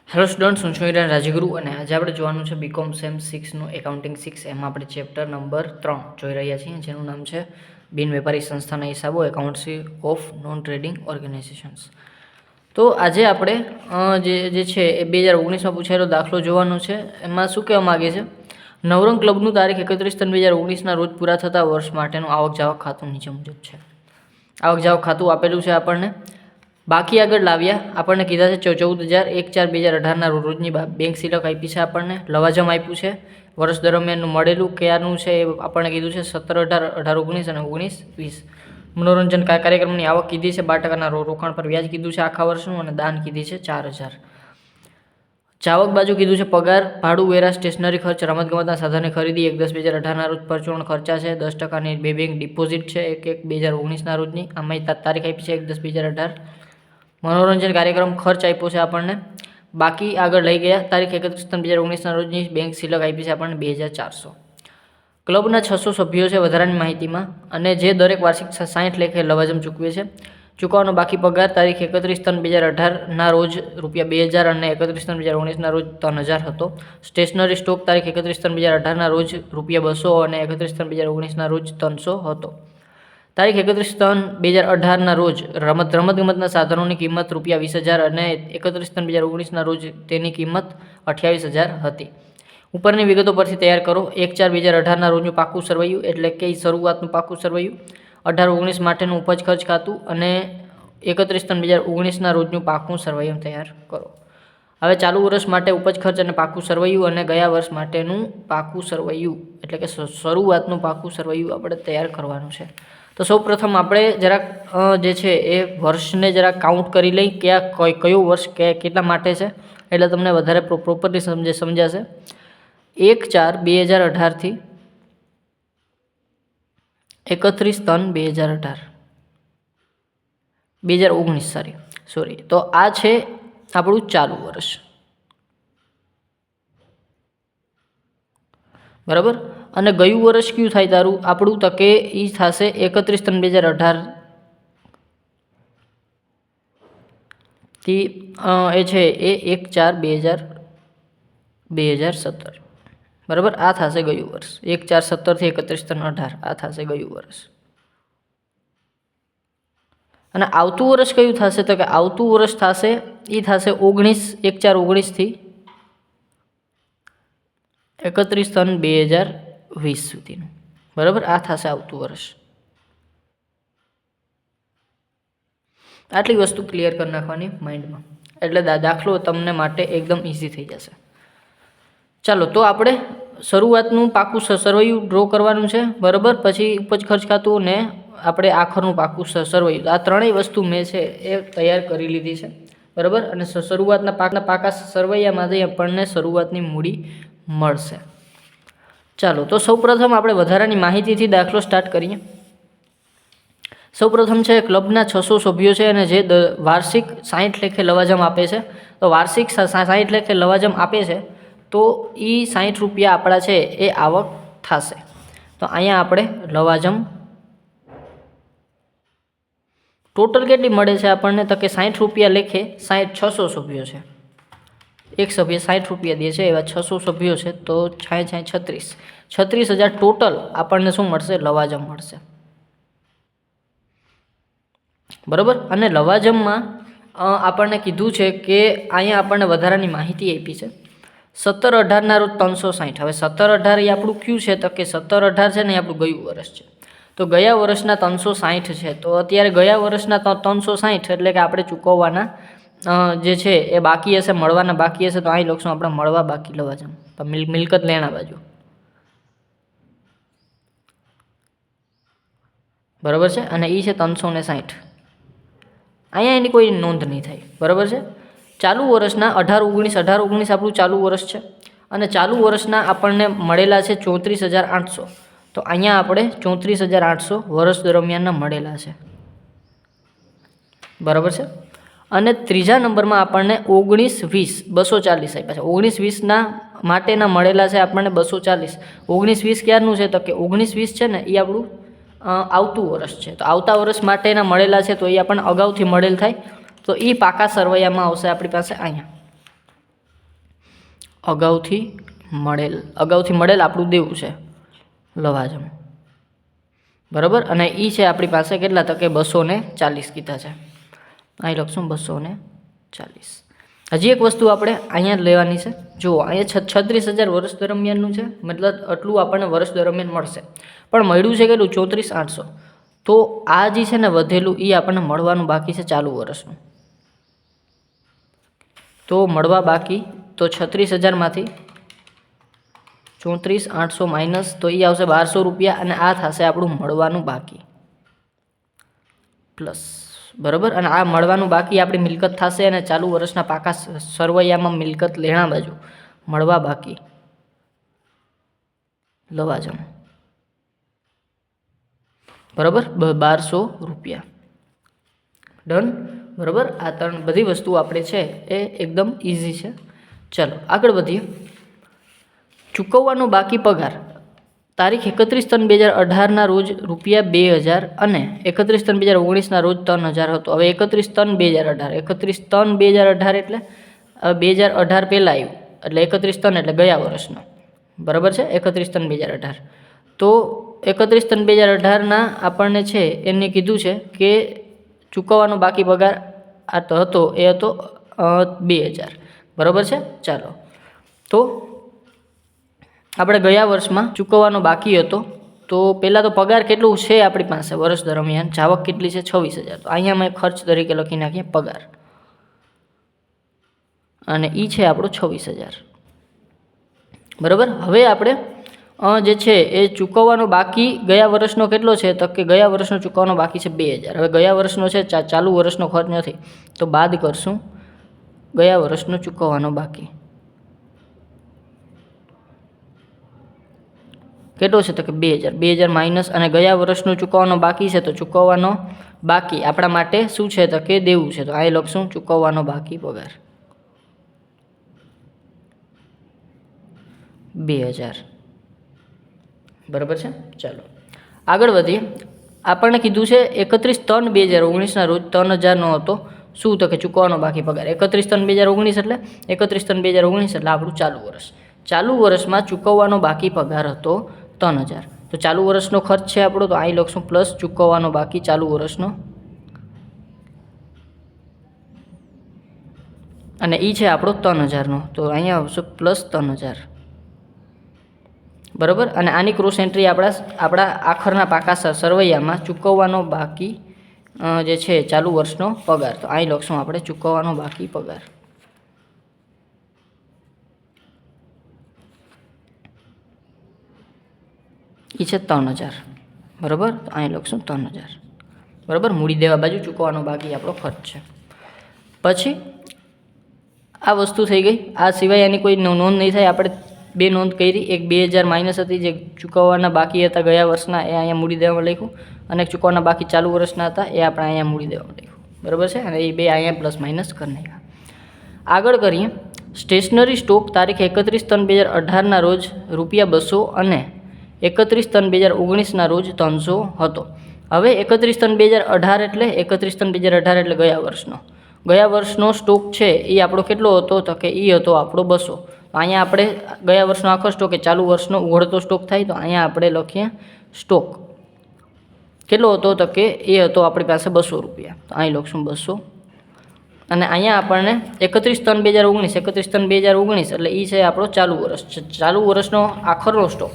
Hello students, હું છું હિરેન રાજગુરુ અને આજે આપણે જોવાનું છે બીકોમ સેમ 6નું એકાઉન્ટિંગ 6. એમાં આપણે ચેપ્ટર નંબર 3 જોઈ રહ્યા છીએ, જેનું નામ છે બિન વેપારી સંસ્થાના હિસાબો, accountancy of non trading organisations. તો આજે આપણે જે છે એ 2019માં પૂછાયેલો દાખલો જોવાનો છે. એમાં શું કહેવા માગે છે, નવરંગ ક્લબનું તારીખ 31/3/2019ના રોજ પૂરા થતા વર્ષ માટેનું આવક જાવક ખાતું નીચે મુજબ છે. આવક જાવક ખાતું આપેલું છે આપણને. બાકી આગળ લાવ્યા આપણને કીધા છે 14,001/4/2018ના રોજની બેંક સિલક આપી છે. આપણને લવાજમ આપ્યું છે. વર્ષ દરમિયાનનું મળેલું ક્યારનું છે એ આપણને કીધું છે 17, 18, 19 અને 19, 20. મનોરંજન કાર્યક્રમની આવક કીધી છે 12%ના રોકાણ પર વ્યાજ કીધું છે આખા વર્ષનું, અને દાન કીધી છે 4,000. જાવક બાજુ કીધું છે પગાર, ભાડું, વેરા, સ્ટેશનરી ખર્ચ, રમતગમતના સાધનની ખરીદી 1/10/2018ના રોજ પરચુરણ ખર્ચા છે. 10%ની બે બેંક ડિપોઝિટ છે 1/1/2019ના રોજની, આમાં તારીખ આપી છે 1/10/2018. મનોરંજન કાર્યક્રમ ખર્ચ આપ્યો છે આપણને. બાકી આગળ લઈ ગયા તારીખ 31/3/2019ના રોજની બેંક સિલક આપી છે આપણને 2,400. ક્લબના 600 સભ્યો છે વધારાની માહિતીમાં, અને જે દરેક વાર્ષિક 60 લેખે લવાજમ ચૂકવે છે. ચૂકવવાનો બાકી પગાર તારીખ 31/3/2018ના રોજ ₹2,000 અને 31/3/2019ના રોજ 3,000 હતો. સ્ટેશનરી સ્ટોક તારીખ 31/3/2018ના રોજ ₹200 અને 31/3/2019ના રોજ 300 હતો. તારીખ 31/3/2018ના રોજ રમતગમતના સાધનોની કિંમત ₹20,000 અને 31/3/2019ના રોજ તેની કિંમત 28,000 હતી. ઉપરની વિગતો પરથી તૈયાર કરો. 1/4/2018ના રોજનું પાકું સરવૈયું, એટલે કે શરૂઆતનું પાકું સરવૈયું. 18-19 માટેનું ઉપજ ખર્ચ ખાતું અને 31/3/2019ના રોજનું પાકું સરવૈયું તૈયાર કરો. હવે ચાલુ વર્ષ માટે ઉપજ ખર્ચ અને પાકું સરવૈયું, અને ગયા વર્ષ માટેનું પાકું સરવૈયું એટલે કે શરૂઆતનું પાકું સરવૈયું આપણે તૈયાર કરવાનું છે. તો સૌપ્રથમ આપણે જરાક જે છે એ વર્ષને જરાક કાઉન્ટ કરી લઈ, કયું વર્ષ કેટલા માટે છે, એટલે તમને વધારે પ્રોપરલી સમજાશે. 1/4/2018 થી 31/3/2019 તો આ છે આપણું ચાલુ વર્ષ, બરાબર. અને ગયું વર્ષ કયું થાય તારું આપણું, તો કે એ થશે 31/3/2018 થી એ છે એ 1/4/2017, બરાબર. આ થશે ગયું વર્ષ. 1/4/17 થી 31/3/18 આ થશે ગયું વર્ષ. અને આવતું વર્ષ કયું થશે, તો કે આવતું વર્ષ થશે એ થશે 1/4/19 થી 31/3/2020 સુધીનું, બરાબર. આ થશે આવતું વર્ષ. આટલી વસ્તુ ક્લિયર કરી નાખવાની માઇન્ડમાં, એટલે દાખલો તમને માટે એકદમ ઇઝી થઈ જશે. ચાલો, તો આપણે શરૂઆતનું પાકું સરવૈયું ડ્રો કરવાનું છે, બરાબર. પછી ઉપજ ખર્ચ ખાતું ને આપણે આખરનું પાકું સરવૈયું. આ ત્રણેય વસ્તુ મેં છે એ તૈયાર કરી લીધી છે, બરાબર. અને શરૂઆતના પાકા સરવૈયામાંથી આપણને શરૂઆતની મૂડી મળશે. ચાલો, તો સૌપ્રથમ આપણે વધારાની માહિતીથી દાખલો સ્ટાર્ટ કરીએ. સૌપ્રથમ છે ક્લબના 600 સભ્યો છે અને જે વાર્ષિક 60 લેખે લવાજમ આપે છે. તો વાર્ષિક 60 લેખે લવાજમ આપે છે, તો એ 60 રૂપિયા આપણા છે એ આવક થશે. તો અહીંયા આપણે લવાજમ ટોટલ કેટલી મળે છે આપણને, તો કે 60 રૂપિયા લેખે 600 સભ્યો છે. એક સભ્ય 60 રૂપિયા દે છે, એવા 600 સભ્યો છે, તો 36,000 ટોટલ આપણને શું મળશે, લવાજમ મળશે, બરાબર. અને લવાજમમાં આપણને કીધું છે કે અહીંયા આપણને વધારાની માહિતી આપી છે. 17/18ના રોજ 360. હવે 17/18 એ આપણું કયું છે, તો કે 17/18 છે ને એ આપણું ગયું વર્ષ છે. તો ગયા વર્ષના 360 છે, તો અત્યારે ગયા વર્ષના 360 એટલે કે આપણે ચૂકવવાના જે છે એ બાકી હશે, મળવાના બાકી હશે. તો અહીં લખશું આપણે મળવા બાકી લવાજમ, મિલકત લેણા બાજુ, બરાબર છે. અને એ છે 360. અહીંયા એની કોઈ નોંધ નહીં થાય, બરાબર છે. ચાલુ વર્ષના 18-19 આપણું ચાલુ વર્ષ છે, અને ચાલુ વર્ષના આપણને મળેલા છે 34,800. તો અહીંયા આપણે 34,800 વર્ષ દરમિયાનના મળેલા છે, બરાબર છે. અને ત્રીજા નંબરમાં આપણને 19-20 240 આપ્યા છે. 19-20ના માટેના મળેલા છે આપણને 240. 19-20 ક્યારનું છે, તો કે 19-20 છે ને એ આપણું આવતું વર્ષ છે. તો આવતા વર્ષ માટેના મળેલા છે, તો એ આપણને અગાઉથી મળેલ થાય, તો એ પાકા સરવૈયામાં આવશે આપણી પાસે અહીંયા, અગાઉથી મળેલ આપણું દેવું છે લવાજમ, બરાબર. અને એ છે આપણી પાસે કેટલા તો કે 240 કીધા છે. અહીં લખશું 240. હજી એક વસ્તુ આપણે અહીંયા લેવાની છે. જુઓ, અહીંયા 36,000 વર્ષ દરમિયાનનું છે, મતલબ આટલું આપણને વર્ષ દરમિયાન મળશે, પણ મળ્યું છે કેટલું 34,800. તો આ જે છે ને વધેલું એ આપણને મળવાનું બાકી છે ચાલુ વર્ષનું. તો મળવા બાકી તો 36,000માંથી 34,800 માઇનસ તો એ આવશે 1,200 રૂપિયા, અને આ થશે આપણું મળવાનું બાકી પ્લસ, બરાબર. અને આ મળવાનું બાકી આપણી મિલકત થશે, અને ચાલુ વર્ષના પાકા સરવૈયામાં મિલકત લેણા બાજુ મળવા બાકી લવાજમ, બરાબર, 1,200 રૂપિયા. ડન, બરાબર. આ બધી વસ્તુ આપણે છે એ એકદમ ઇઝી છે. ચાલો આગળ વધીએ. ચૂકવવાનો બાકી પગાર તારીખ 31/3/2018 રોજ ₹2,000 અને 31/3/2019 રોજ 3,000 હતો. હવે 31/3/2018, 31/3/2018 એટલે 2018 પહેલાં આવ્યું, એટલે 31/3 એટલે ગયા વર્ષનો, બરાબર છે. 31/3/2018 તો 31/3/2018 આપણને છે એને કીધું છે કે ચૂકવવાનો બાકી પગાર આ તો હતો એ હતો 2,000, બરાબર છે. ચાલો તો આપણે ગયા વર્ષમાં ચૂકવવાનો બાકી હતો, તો પહેલાં તો પગાર કેટલું છે આપણી પાસે વર્ષ દરમિયાન, જાવક કેટલી છે 26,000. તો અહીંયા અમે ખર્ચ તરીકે લખી નાખીએ પગાર, અને એ છે આપણો 26,000, બરાબર. હવે આપણે જે છે એ ચૂકવવાનો બાકી ગયા વર્ષનો કેટલો છે તો કે ગયા વર્ષનો ચૂકવવાનો બાકી છે 2,000. હવે ગયા વર્ષનો છે ચાલુ વર્ષનો ખર્ચ નથી, તો બાદ કરશું ગયા વર્ષનો ચૂકવવાનો બાકી કેટલો છે તો કે 2,000 માઇનસ, અને ગયા વર્ષનો ચૂકવવાનો બાકી છે, તો ચૂકવવાનો બાકી આપણા માટે શું છે તો કે દેવું છે, તો અહીં લખશું ચૂકવવાનો બાકી પગાર 2,000, બરાબર છે. ચાલો આગળ વધીએ. આપણને કીધું છે 31/3/2019 રોજ 3,000નો હતો શું તો કે ચૂકવવાનો બાકી પગાર. 31/3/2019 એટલે 31/3/2019 એટલે આપણું ચાલુ વર્ષ. ચાલુ વર્ષમાં ચૂકવવાનો બાકી પગાર હતો 3,000. તો ચાલુ વર્ષનો ખર્ચ છે આપણો, તો અહીં લખશું પ્લસ ચૂકવવાનો બાકી ચાલુ વર્ષનો, અને એ છે આપણો 3,000નો, તો અહીંયા આવશે પ્લસ 3,000, બરાબર. અને આની ક્રોસ એન્ટ્રી આપણા આખરના પાકા સરવૈયામાં ચૂકવવાનો બાકી જે છે ચાલુ વર્ષનો પગાર, તો અહીં લખશું આપણે ચૂકવવાનો બાકી પગાર, એ છે 3,000, બરાબર. તો અહીં લખશું 3,000, બરાબર. મૂડી દેવા બાજુ ચૂકવવાનો બાકી આપણો ખર્ચ છે. પછી આ વસ્તુ થઈ ગઈ. આ સિવાય એની કોઈ નોંધ નહીં થાય. આપણે બે નોંધ કરી, એક 2,000 માઇનસ હતી જે ચૂકવવાના બાકી હતા ગયા વર્ષના, એ અહીંયા મૂડી દેવામાં લખ્યું, અને ચૂકવવાના બાકી ચાલુ વર્ષના હતા એ આપણે અહીંયા મૂડી દેવામાં લખ્યું, બરાબર છે. અને એ બે અહીંયા પ્લસ માઇનસ કરી નાખ્યા. આગળ કરીએ. સ્ટેશનરી સ્ટોક તારીખ 31/3/2018 રોજ ₹200 અને 31/3/2019 રોજ 300 હતો. હવે 31/3/2018 એટલે 31/3/2018 એટલે ગયા વર્ષનો સ્ટોક છે એ આપણો કેટલો હતો તો કે એ હતો આપણો 200. અહીંયા આપણે ગયા વર્ષનો આખો સ્ટોક એ ચાલુ વર્ષનો ઉઘડતો સ્ટોક થાય, તો અહીંયા આપણે લખીએ સ્ટોક કેટલો હતો તો કે એ હતો આપણી પાસે 200 રૂપિયા, તો અહીં લખશું 200. અને અહીંયા આપણને 31/3/2019 31/3/2019 એટલે એ છે આપણો ચાલુ વર્ષ. ચાલુ વર્ષનો આખરનો સ્ટોક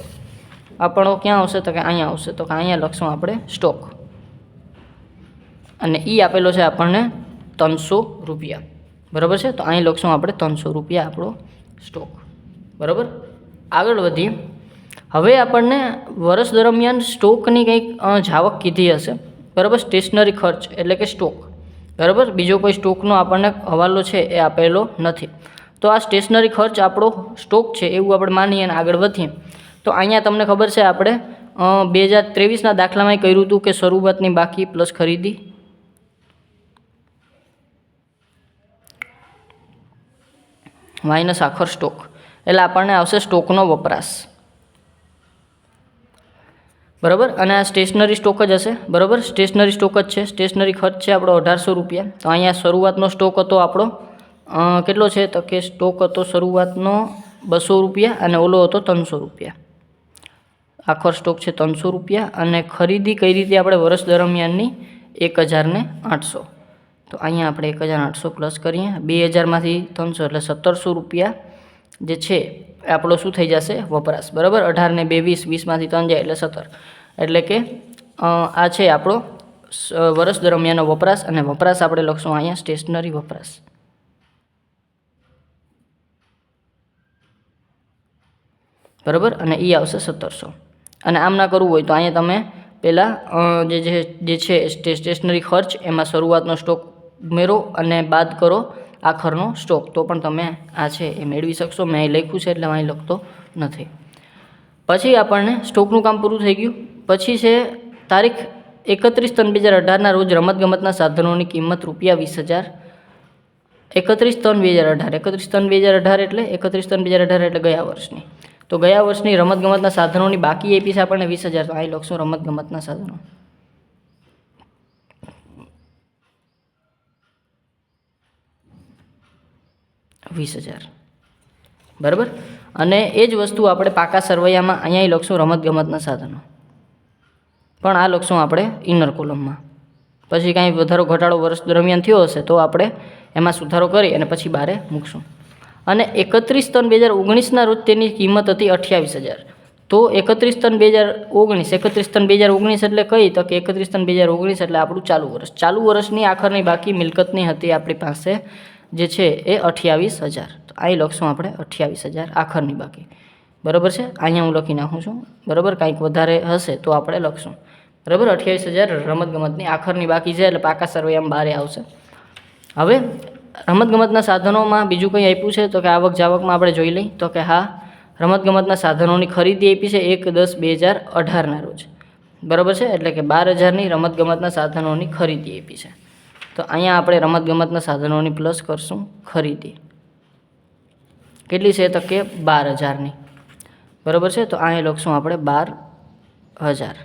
આપણો ક્યાં આવશે તો કે અહીંયા આવશે, તો કે અહીંયા લખશું આપણે સ્ટોક, અને એ આપેલો છે આપણને 300 રૂપિયા, બરાબર છે. તો અહીં લખશું આપણે 300 રૂપિયા આપણો સ્ટોક, બરાબર. આગળ વધીએ. હવે આપણને વર્ષ દરમિયાન સ્ટોકની કંઈક જાવક કીધી હશે, બરાબર. સ્ટેશનરી ખર્ચ એટલે કે સ્ટોક, બરાબર. બીજો કોઈ સ્ટોકનો આપણને હવાલો છે એ આપેલો નથી. તો આ સ્ટેશનરી ખર્ચ આપણો સ્ટોક છે એવું આપણે માનીએ અને આગળ વધીએ. તો અહીંયા તમને ખબર છે આપણે 2023ના દાખલામાં કર્યું હતું કે શરૂઆતની બાકી પ્લસ ખરીદી માઇનસ આખર સ્ટોક, એટલે આપણને આવશે સ્ટોકનો વપરાશ, બરાબર. અને આ સ્ટેશનરી સ્ટોક જ હશે, બરાબર. સ્ટેશનરી સ્ટોક જ છે. સ્ટેશનરી ખર્ચ છે આપણો 1,800 રૂપિયા. તો અહીંયા શરૂઆતનો સ્ટોક હતો આપણો કેટલો છે તો કે સ્ટોક હતો શરૂઆતનો 200 રૂપિયા અને ઓલો હતો 300 રૂપિયા. આખો સ્ટોક છે 300 રૂપિયા અને ખરીદી કઈ રીતે આપણે વર્ષ દરમિયાનની 1800. તો અહીંયા આપણે 1800 પ્લસ કરીએ. 2000માંથી 300 એટલે 1700 રૂપિયા જે છે આપણો શું થઈ જશે? વપરાશ. બરાબર. 18 ને 2 20, 20માંથી 3 જાય એટલે 17. એટલે કે આ છે આપણો વર્ષ દરમિયાનનો વપરાશ અને વપરાશ આપણે લખશું અહીંયા સ્ટેશનરી વપરાશ. બરાબર. અને એ આવશે 1700. અને આમ ના કરવું હોય તો અહીંયા તમે પહેલાં જે છે સ્ટેશનરી ખર્ચ એમાં શરૂઆતનો સ્ટોક ઉમેરો અને બાદ કરો આખરનો સ્ટોક, તો પણ તમે આ છે એ મેળવી શકશો. મેં અહીં લખ્યું છે એટલે અહીં લખતો નથી. પછી આપણને સ્ટોકનું કામ પૂરું થઈ ગયું. પછી છે તારીખ 31/3/2018 રોજ રમતગમતના સાધનોની કિંમત ₹20,000. 31/3/2018. 31/3/2018 એટલે 31/3/2018 એટલે ગયા વર્ષની. તો ગયા વર્ષની રમતગમતના સાધનોની બાકી આપી છે આપણને 20,000. તો અહીં લખશું રમતગમતના સાધનો. ₹20,000. બરાબર. અને એ જ વસ્તુ આપણે પાકા સરવૈયામાં અહીંયા લખશું રમતગમતના સાધનો, પણ આ લખશું આપણે ઇનર કોલમમાં. પછી કાંઈ વધારો ઘટાડો વર્ષ દરમિયાન થયો હશે તો આપણે એમાં સુધારો કરી અને પછી બારે મૂકશું. અને 31/3/2019 રોજ તેની કિંમત હતી 28,000. તો 31/3/2019, 31/3/2019 એટલે કઈ? તો કે 31/3/2019 એટલે આપણું ચાલુ વર્ષ. ચાલુ વર્ષની આખરની બાકી મિલકતની હતી આપણી પાસે જે છે એ 28,000. તો અહીં લખશું આપણે 28,000 આખરની બાકી. બરાબર છે. અહીંયા હું લખી નાખું છું. બરાબર. કાંઈક વધારે હશે તો આપણે લખશું. બરાબર. 28,000 રમતગમતની આખરની બાકી છે એટલે પાકા સરવૈયામાં બારે આવશે. હવે રમતગમતના સાધનોમાં બીજું કંઈ આપ્યું છે તો કે આવક જાવકમાં આપણે જોઈ લઈએ. તો કે હા, રમતગમતના સાધનોની ખરીદી આપી છે 1/10/2018 રોજ. બરાબર છે. એટલે કે 12,000ની રમતગમતના સાધનોની ખરીદી આપી છે. તો અહીંયા આપણે રમતગમતના સાધનોની પ્લસ કરશું ખરીદી. કેટલી છે? તો કે 12,000ની. બરાબર છે. તો અહીં લખશું આપણે 12,000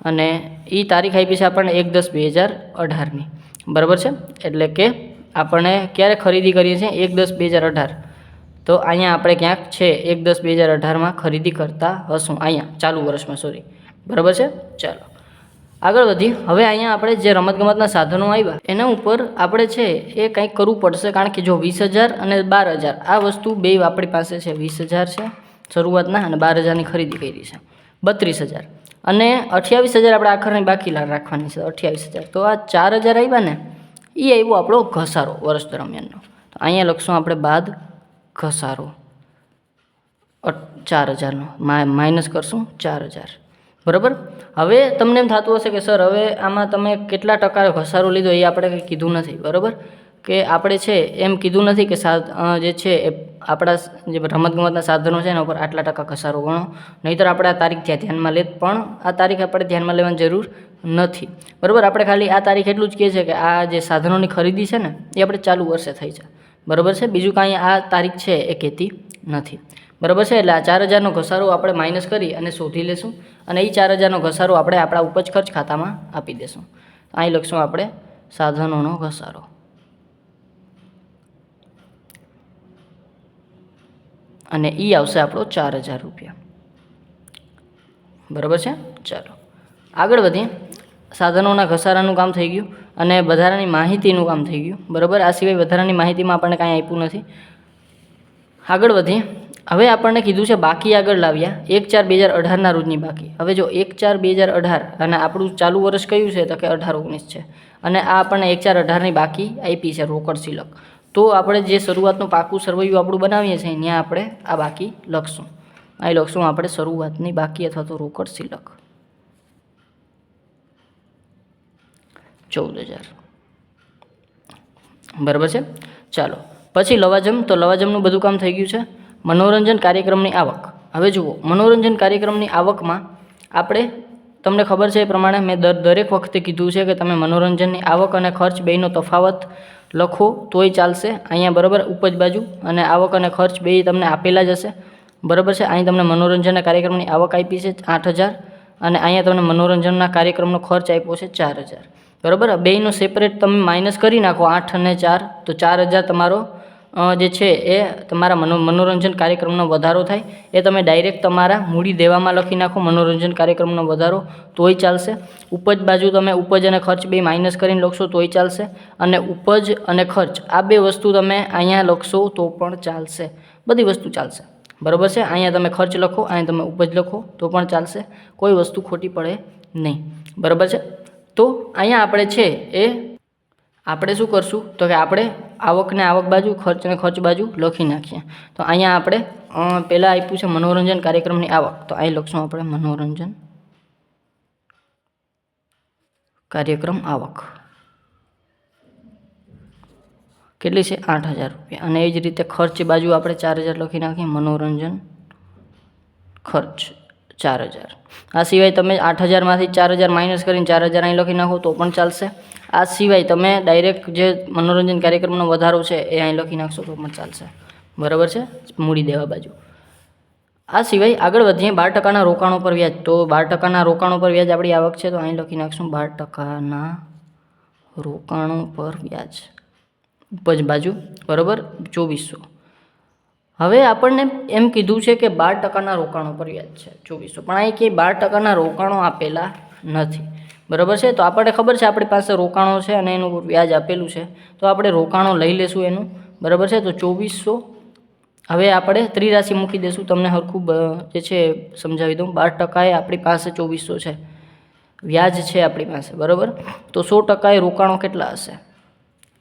અને એ તારીખ આપી છે આપણને 1/10/2018ની. બરાબર છે. એટલે કે આપણે ક્યારે ખરીદી કરીએ છીએ? 1/10/2018. તો અહીંયા આપણે ક્યાંક છે 1/10/2018માં ખરીદી કરતા હશું. અહીંયા ચાલુ વર્ષમાં, સોરી. બરાબર છે. ચાલો આગળ વધી. હવે અહીંયા આપણે જે રમતગમતના સાધનો આવ્યા એના ઉપર આપણે છે એ કંઈક કરવું પડશે, કારણ કે જો 20,000 અને 12,000 આ વસ્તુ બે આપણી પાસે છે. 20,000 છે શરૂઆતના અને 12,000ની ખરીદી કરી છે. 32,000 અને 28,000 આપણે આખરની બાકી રાખવાની છે. 28,000. તો આ 4,000 આવ્યા ને, એ આવ્યો આપણો ઘસારો વર્ષ દરમિયાનનો. તો અહીંયા લખશું આપણે બાદ ઘસારો 4,000નો માઇનસ કરશું 4,000. બરાબર. હવે તમને એમ થતું હશે કે સર હવે આમાં તમે કેટલા ટકા ઘસારો લીધો એ આપણે કંઈ કીધું નથી. બરાબર. કે આપણે છે એમ કીધું નથી કે જે છે એ આપણા જે રમતગમતના સાધનો છે એના ઉપર આટલા ટકા ઘસારો ગણો, નહીંતર આપણે આ તારીખ ત્યાં ધ્યાનમાં લે, પણ આ તારીખ આપણે ધ્યાનમાં લેવાની જરૂર નથી. બરાબર. આપણે ખાલી આ તારીખ એટલું જ કહે છે કે આ જે સાધનોની ખરીદી છે ને એ આપણે ચાલુ વર્ષે થઈ છે. બરાબર છે. બીજું કાંઈ આ તારીખ છે એ કહેતી નથી. બરાબર છે. એટલે આ 4,000નો ઘસારો આપણે માઇનસ કરી અને શોધી લેશું અને એ 4,000નો ઘસારો આપણે આપણા ઉપજ ખર્ચ ખાતામાં આપી દેશું. અહીં લખશું આપણે સાધનોનો ઘસારો અને એ આવશે આપણો 4,000 રૂપિયા. બરાબર છે. ચાલો આગળ વધીએ. સાધનોના ઘસારાનું કામ થઈ ગયું અને વધારાની માહિતીનું કામ થઈ ગયું. બરાબર. આ સિવાય વધારાની માહિતીમાં આપણને કાંઈ આપ્યું નથી. આગળ વધીએ. હવે આપણને કીધું છે બાકી આગળ લાવ્યા 1/4/2018 રોજની બાકી. હવે જો 1/4/2018 અને આપણું ચાલુ વર્ષ કયું છે તો કે 18-19 છે અને આ આપણને 1/4/18ની બાકી આપી છે રોકડ સિલક. તો આપણે જે શરૂઆતનું પાકું સરવૈયું આપણું બનાવીએ છીએ ત્યાં આપણે આ બાકી લખશું. અહીં લખશું આપણે શરૂઆતની બાકી અથવા તો રોકડ સિલક 14,000. બરાબર છે. ચાલો પછી લવાજમ. તો લવાજમનું બધું કામ થઈ ગયું છે. મનોરંજન કાર્યક્રમની આવક. હવે જુઓ, મનોરંજન કાર્યક્રમની આવકમાં આપણે તમને ખબર છે એ પ્રમાણે મેં દરેક વખતે કીધું છે કે તમે મનોરંજનની આવક અને ખર્ચ બેયનો તફાવત લખો તોય ચાલશે. અહીંયા બરાબર ઉપજ બાજુ અને આવક અને ખર્ચ બે તમને આપેલા જ હશે. બરાબર છે. અહીં તમને મનોરંજનના કાર્યક્રમની આવક આપી છે 8,000 અને અહીંયા તમને મનોરંજનના કાર્યક્રમનો ખર્ચ આપ્યો છે 4,000. બરાબર. બેયનો સેપરેટ તમે માઇનસ કરી નાખો 8 અને 4 તો 4,000 તમારો જે છે એ તમારા મનોરંજન કાર્યક્રમનો વધારો થાય એ તમે ડાયરેક્ટ તમારા મૂડી દેવામાં લખી નાખો મનોરંજન કાર્યક્રમનો વધારો તોય ચાલશે. ઉપજ બાજુ તમે ઉપજ અને ખર્ચ બે માઇનસ કરીને લખશો તોય ચાલશે, અને ઉપજ અને ખર્ચ આ બે વસ્તુ તમે અહીંયા લખશો તો પણ ચાલશે. બધી વસ્તુ ચાલશે, બરાબર છે. અહીંયા તમે ખર્ચ લખો, અહીંયા તમે ઉપજ લખો તો પણ ચાલશે, કોઈ વસ્તુ ખોટી પડે નહીં, બરાબર છે. તો અહીંયા આપણે છે એ આપણે શું કરશું તો કે આપણે આવકને આવક બાજુ, ખર્ચને ખર્ચ બાજુ લખી નાખીએ. તો અહીંયા આપણે પહેલાં આપ્યું છે મનોરંજન કાર્યક્રમની આવક, તો અહીં લખશું આપણે મનોરંજન કાર્યક્રમ આવક કેટલી છે 8,000 રૂપિયા. અને એ જ રીતે ખર્ચ બાજુ આપણે 4,000 લખી નાખીએ, મનોરંજન ખર્ચ 4,000. આ સિવાય તમે 8,000માંથી 4,000 માઇનસ કરીને 4,000 અહીં લખી નાખો તો પણ ચાલશે. આ સિવાય તમે ડાયરેક્ટ જે મનોરંજન કાર્યક્રમનો વધારો છે એ અહીં લખી નાખશો તો પણ ચાલશે, બરાબર છે, મૂડી દેવા બાજુ. આ સિવાય આગળ વધીએ 12% રોકાણો પર વ્યાજ. તો 12% રોકાણો પર વ્યાજ આપણી આવક છે, તો અહીં લખી નાખશું 12% રોકાણો પર વ્યાજ ઉપજ બાજુ, બરાબર, 2,400. હવે આપણને એમ કીધું છે કે 12% રોકાણો પર વ્યાજ છે 2,400, પણ અહીં કે 12% રોકાણો આપેલા નથી, બરાબર છે. તો આપણને ખબર છે આપણી પાસે રોકાણો છે અને એનું વ્યાજ આપેલું છે, તો આપણે રોકાણો લઈ લેશું એનું, બરાબર છે. તો 2,400 હવે આપણે ત્રિરાશિ મૂકી દઈશું. તમને હરખું જે છે સમજાવી દઉં. 12% એ આપણી પાસે 2,400 છે, વ્યાજ છે આપણી પાસે, બરાબર. તો 100% એ રોકાણો કેટલા હશે,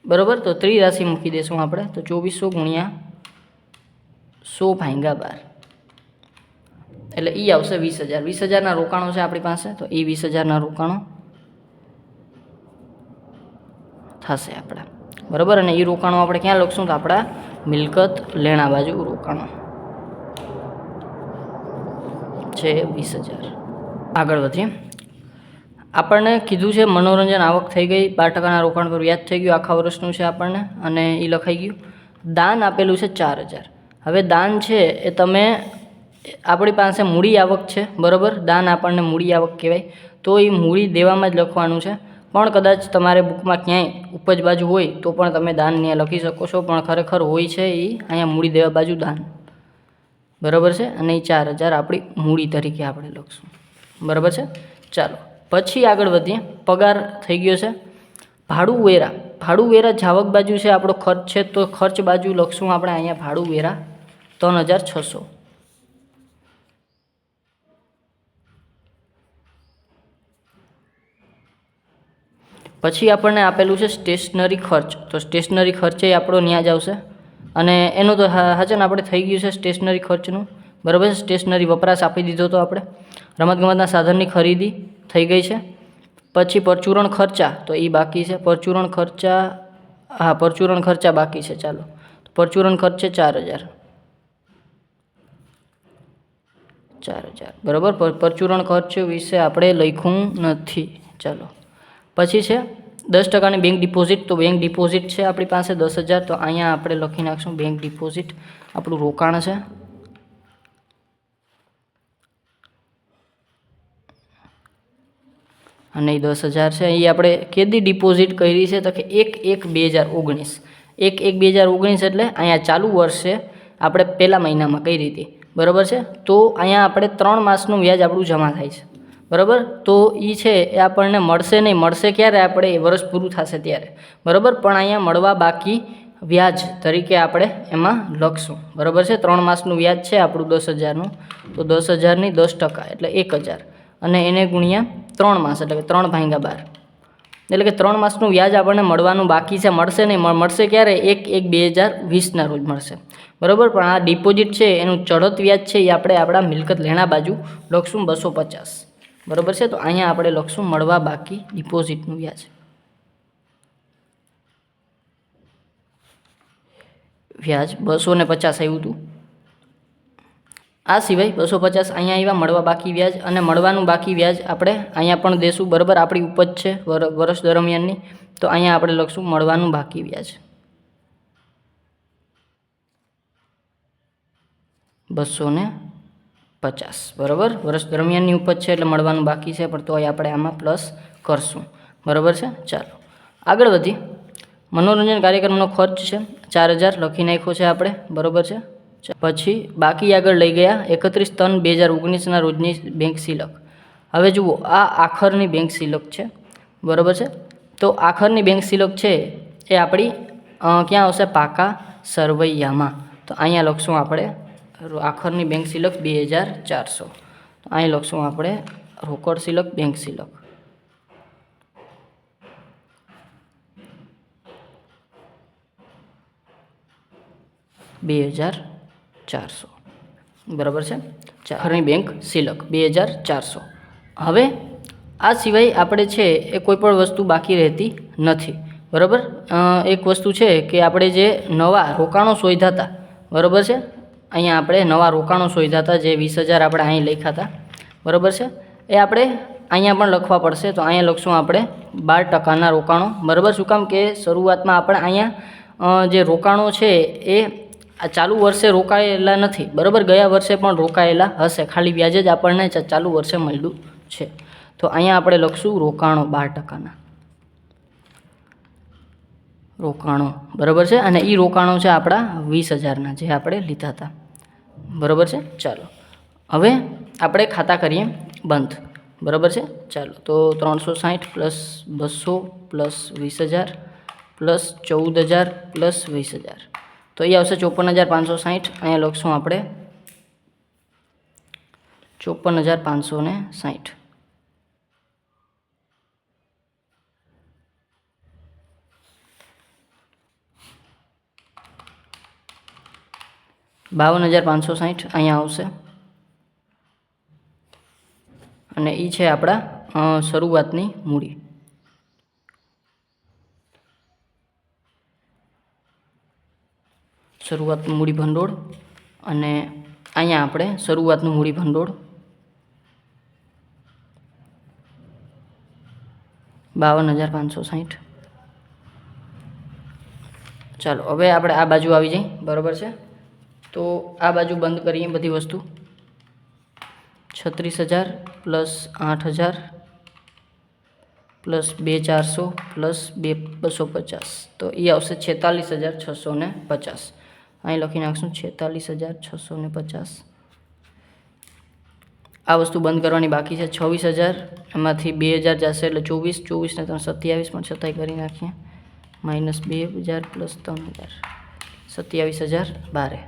બરાબર. તો ત્રિરાશિ મૂકી દઈશું આપણે. તો 2,400 ગુણ્યા 100 ભાગ્યા 12 એટલે એ આવશે 20,000. 20,000ના રોકાણો છે આપણી પાસે, તો એ 20,000ના રોકાણો થશે આપણા, બરાબર. અને એ રોકાણો આપણે ક્યાં લખશું તો આપણા મિલકત લેણા બાજુ રોકાણો છે 20,000. આગળ વધીએ. આપણને કીધું છે મનોરંજન આવક થઈ ગઈ, 12%ના રોકાણ પર વ્યાજ થઈ ગયું, આખા વર્ષનું છે આપણને, અને એ લખાઈ ગયું. દાન આપેલું છે 4,000. હવે દાન છે એ તમે આપણી પાસે મૂડી આવક છે, બરાબર. દાન આપણને મૂડી આવક કહેવાય, તો એ મૂડી દેવામાં જ લખવાનું છે. પણ કદાચ તમારે બુકમાં ક્યાંય ઉપજ બાજુ હોય તો પણ તમે દાન ત્યાં લખી શકો છો, પણ ખરેખર હોય છે એ અહીંયા મૂડી દેવા બાજુ દાન, બરાબર છે. અને એ 4,000 આપણી મૂડી તરીકે આપણે લખશું, બરાબર છે. ચાલો પછી આગળ વધીએ. પગાર થઈ ગયો છે. ભાડું વેરા, ભાડું વેરા જાવક બાજુ છે આપણો ખર્ચ છે, તો ખર્ચ બાજુ લખશું આપણે અહીંયા ભાડું વેરા 3,600. પછી આપણને આપેલું છે સ્ટેશનરી ખર્ચ, તો સ્ટેશનરી ખર્ચ એ આપણો ત્યાં જ આવશે. અને એનું તો હાચન આપણે થઈ ગયું છે સ્ટેશનરી ખર્ચનું, બરાબર છે. સ્ટેશનરી વપરાશ આપી દીધો તો આપણે. રમતગમતના સાધનની ખરીદી થઈ ગઈ છે. પછી પરચુરણ ખર્ચા, તો એ બાકી છે. પરચુરણ ખર્ચા, હા, પરચુરણ ખર્ચા બાકી છે. ચાલો, પરચુરણ ખર્ચ છે 4,000, બરાબર. પરચુરણ ખર્ચ વિશે આપણે લખ્યું નથી. ચાલો પછી છે 10%ની બેંક ડિપોઝિટ. તો બેંક ડિપોઝિટ છે આપણી પાસે 10,000, તો અહીંયા આપણે લખી નાખશું બેંક ડિપોઝિટ આપણું રોકાણ છે. અને એ 10,000 છે. એ આપણે કેદી ડિપોઝિટ કરી છે તો કે 1/1/2019. 1/1/2019 એટલે અહીંયા ચાલુ વર્ષે આપણે પહેલા મહિનામાં કરી હતી, બરાબર છે. તો અહીંયા આપણે 3 માસનું વ્યાજ આપણું જમા થાય છે, બરાબર. તો એ છે એ આપણને મળશે નહીં, મળશે ક્યારે, આપણે વર્ષ પૂરું થશે ત્યારે, બરાબર. પણ અહીંયા મળવા બાકી વ્યાજ તરીકે આપણે એમાં લખશું, બરાબર છે. 3 માસનું વ્યાજ છે આપણું 10,000નું, તો 10,000ની 10% એટલે 1,000, અને એને ગુણ્યા 3 માસ એટલે કે 3/12, એટલે કે 3 માસનું વ્યાજ આપણને મળવાનું બાકી છે. મળશે નહીં, મળશે ક્યારે, 1/1/2020ના રોજ મળશે, બરાબર. પણ આ ડિપોઝિટ છે એનું ચડત વ્યાજ છે એ આપણે આપણા મિલકત લેણા બાજુ લખશું 250, બરાબર છે. તો અહીંયા આપણે લખશું મળવા બાકી ડિપોઝિટનું વ્યાજ, વ્યાજ 250 આવ્યું હતું. આ સિવાય 250 અહીંયા આવ્યા મળવા બાકી વ્યાજ, અને મળવાનું બાકી વ્યાજ આપણે અહીંયા પણ દેશું, બરાબર. આપણી ઉપજ છે વર્ષ દરમિયાનની, તો અહીંયા આપણે લખશું મળવાનું બાકી વ્યાજ 250, બરાબર. વર્ષ દરમિયાનની ઉપજ છે એટલે મળવાનું બાકી છે, પણ તોય આપણે આમાં પ્લસ કરશું, બરાબર છે. ચાલો આગળ વધી. મનોરંજન કાર્યક્રમનો ખર્ચ છે 4000 લખી નાખ્યો છે આપણે, બરાબર છે। પછી બાકી આગળ લઈ ગયા 31/3/2019ના રોજની બેંક સિલક। હવે જુઓ આ આખરની બેંક સિલક છે, બરાબર છે। તો આખરની બેંક સિલક છે એ આપણી ક્યાં આવશે? પાકા સરવૈયામાં। તો અહીંયા લખશું આપણે આખરની બેંક સિલક 2400। તો અહીં લખશું આપણે રોકડ સિલક બેંક સિલક 2400, બરાબર છે। આખરની બેંક સિલક 2400। હવે આ સિવાય આપણે છે એ કોઈ પણ વસ્તુ બાકી રહેતી નથી, બરાબર। એક વસ્તુ છે કે આપણે જે નવા રોકાણો શોધ્યા હતા, બરાબર છે। અહીંયા આપણે નવા રોકાણો શોધ્યા હતા જે 20000 આપણે અહીં લખ્યા હતા, બરાબર છે। એ આપણે અહીંયા પણ લખવા પડશે। તો અહીંયા લખશું આપણે 12%ના રોકાણો, બરાબર। શું કામ કે શરૂઆતમાં આપણે અહીંયા જે રોકાણો છે એ આ ચાલુ વર્ષે રોકાયેલા નથી, બરાબર। ગયા વર્ષે પણ રોકાયેલા હશે, ખાલી વ્યાજ જ આપણને ચાલુ વર્ષે મળ્યું છે। તો અહીંયા આપણે લખશું રોકાણો 12%ના રોકાણો, બરાબર છે। અને એ રોકાણો છે આપણા 20000ના જે આપણે લીધા હતા, બરાબર છે। ચાલો હવે આપણે ખાતા કરીએ બંધ, બરાબર છે। ચાલો તો 360 + 200 + 20000 + 14000 + 20000, તો એ આવશે 54560। અહીંયા લખશું આપણે 54560। 52560 અહીંયા આવશે અને એ છે આપણા શરૂઆતની મૂડી। શરૂઆતનું મૂડી ભંડોળ અને અહીંયા આપણે શરૂઆતનું મૂડી ભંડોળ 52560। ચાલો હવે આપણે આ બાજુ આવી જઈએ, બરાબર છે। તો આ બાજુ બંધ કરીએ બધી વસ્તુ। 36000 + 8000 + 2400 + 250, તો એ આવશે 46650। અહીં લખી નાખશું 46650। આ વસ્તુ બંધ કરવાની બાકી છે। 26000 એમાંથી 2000 જશે એટલે 24, 24 ને 3 27, પણ છતાંય કરી નાખીએ -2000 + 3000 27012।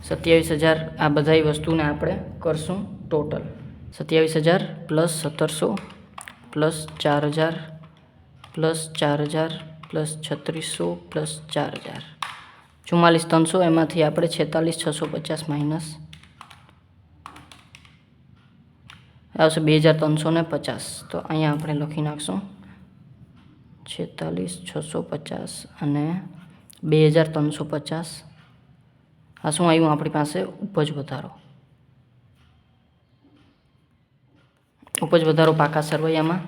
27000 આ બધાય વસ્તુને આપણે કરશું ટોટલ 27000 + 1700 + 4000 + 4000 + 3600 + 4000 44300। એમાંથી આપણે 46650 માઇનસ આવશે 2350। તો અહીંયા આપણે લખી નાખશું 46650 અને 2350। આ શું આવ્યું આપણી પાસે? ઉપજ વધારો। ઉપજ વધારો પાકા સરવૈયામાં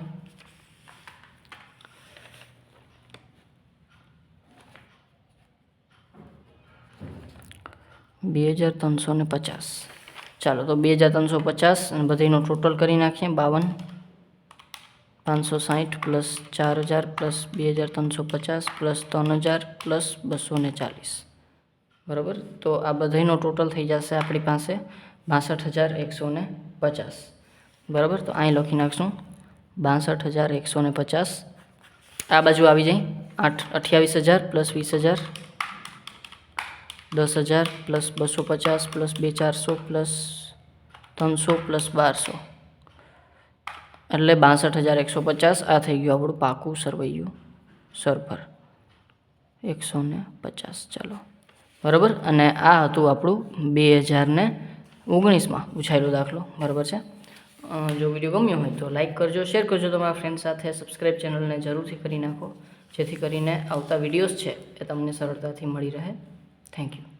2350। ચાલો તો 2350 અને બધીનો ટોટલ કરી નાખીએ 52560 + 4000 + 2350 + 3000 + 240, બરાબર। તો આ બધાનો ટોટલ થઈ જશે આપણી પાસે 62150, બરાબર। તો અહીં લખી નાખશું 62150। આ બાજુ આવી જાય 28000 + 20000 10000 + 250 + 2400 + 300 + 1200 એટલે 62150। આ થઈ ગયું આપણું પાકું સરવૈયું સરભર 150। ચાલો, બરાબર। અને આ હતું આપણું 2019માં પૂછાયેલો દાખલો, બરાબર છે। જો વિડીયો ગમ્યો હોય તો લાઇક કરજો, શેર કરજો તમારા ફ્રેન્ડ સાથે, સબસ્ક્રાઈબ ચેનલને જરૂરથી કરી નાખો જેથી કરીને આવતા વિડીયોઝ છે એ તમને સરળતાથી મળી રહે। Thank you.